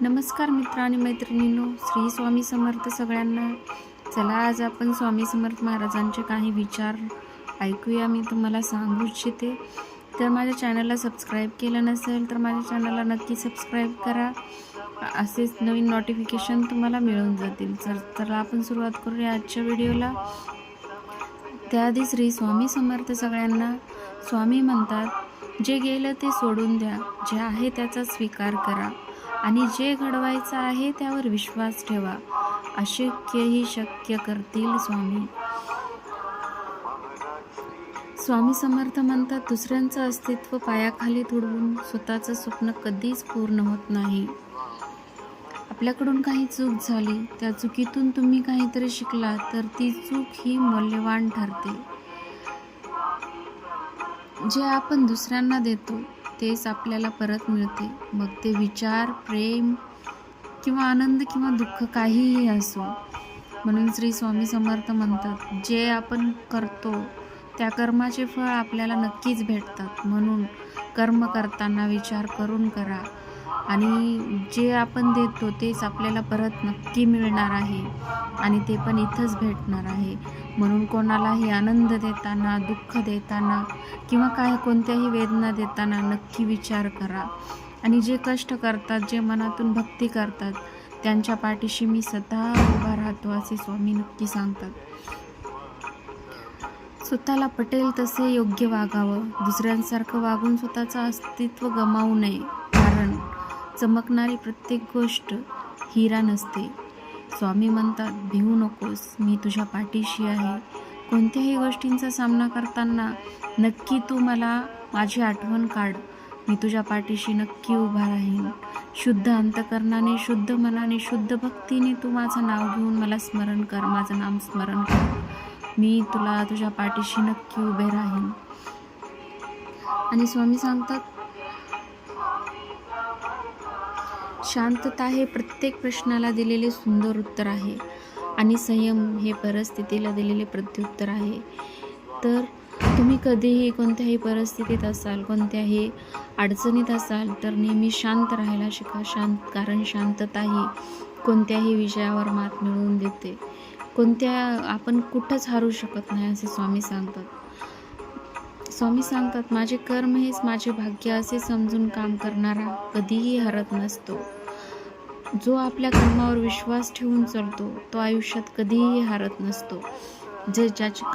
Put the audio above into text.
नमस्कार मित्र आणि मैत्रिणींनो, श्री स्वामी समर्थ सगळ्यांना. चला आज आपण स्वामी समर्थ महाराजांचे काही विचार ऐकूया. मी तुम्हाला सांगू इच्छिते. तर माझ्या चॅनलला सबस्क्राईब केलं नसेल तर माझ्या चॅनलला नक्की सबस्क्राईब करा. असेच नवीन नोटिफिकेशन तुम्हाला मिळून जातील. तर आपण सुरुवात करूया आजच्या व्हिडिओला. त्याआधी श्री स्वामी समर्थ सगळ्यांना. स्वामी म्हणतात, जे गेलं ते सोडून द्या, जे आहे त्याचा स्वीकार करा आणि जे घडवायचं आहे त्यावर विश्वास ठेवा. अशक्यही शक्य करतील स्वामी. स्वामी समर्थ म्हणतात, दुसऱ्यांचं अस्तित्व पायाखाली तुडवून स्वतःचं स्वप्न कधीच पूर्ण होत नाही. आपल्याकडून काही चूक झाली, त्या चुकीतून तुम्ही काहीतरी शिकला तर ती चूक ही मौल्यवान ठरते. जे आपण दुसऱ्यांना देतो तेच आपल्याला परत मिळते. मग ते विचार, प्रेम किंवा आनंद किंवा दुःख काहीही असो. म्हणून श्री स्वामी समर्थ म्हणतात, जे आपण करतो त्या कर्माचे फळ आपल्याला नक्कीच भेटतात. म्हणून कर्म करताना विचार करून करा आणि जे आपण देतो तेच आपल्याला परत नक्की मिळणार आहे आणि ते पण इथंच भेटणार आहे. म्हणून कोणालाही आनंद देताना, दुःख देताना किंवा कोणत्याही वेदना देताना नक्की विचार करा. आणि जे कष्ट करतात, जे मनातून भक्ती करतात, त्यांच्या पाठीशी मी सदा उभा राहतो असे स्वामी नक्की सांगतात. स्वतःला पटेल तसे योग्य वागावं. दुसऱ्यांसारखं वागून स्वतःचं अस्तित्व गमावू नये. कारण चमकणारी प्रत्येक गोष्ट हिरा नसते. स्वामी म्हणतात, भिवू नकोस, मी तुझ्या पाठीशी आहे. कोणत्याही गोष्टींचा सामना करताना नक्की तू मला माझी आठवण काढ. मी तुझ्या पाठीशी नक्की उभा राहीन. शुद्ध अंतकरणाने, शुद्ध मनाने, शुद्ध भक्तीने तू माझं नाव घेऊन मला स्मरण कर, माझं नाम स्मरण कर. मी तुझ्या पाठीशी नक्की उभे राहीन. आणि स्वामी सांगतात, शांतता हे प्रत्येक प्रश्नाला दिलेले सुंदर उत्तर आहे आणि संयम हे परिस्थितीला दिलेले प्रत्युत्तर आहे. तर तुम्ही कधीही कोणत्याही परिस्थितीत असाल, कोणत्याही अडचणीत असाल तर नेहमी शांत राहायला शिका. कारण शांतता ही कोणत्याही विषयावर मात मिळवून देते. आपण कुठंच हारू शकत नाही असे स्वामी सांगतात. स्वामी सांगतात, माझे कर्म हेच माझे भाग्य असे समजून काम करणारा कधीही हरत नसतो. जो आपल्या कर्मावर विश्वास ठेवून चालतो तो आयुष्यात कधीही हारत नसतो. ज्याची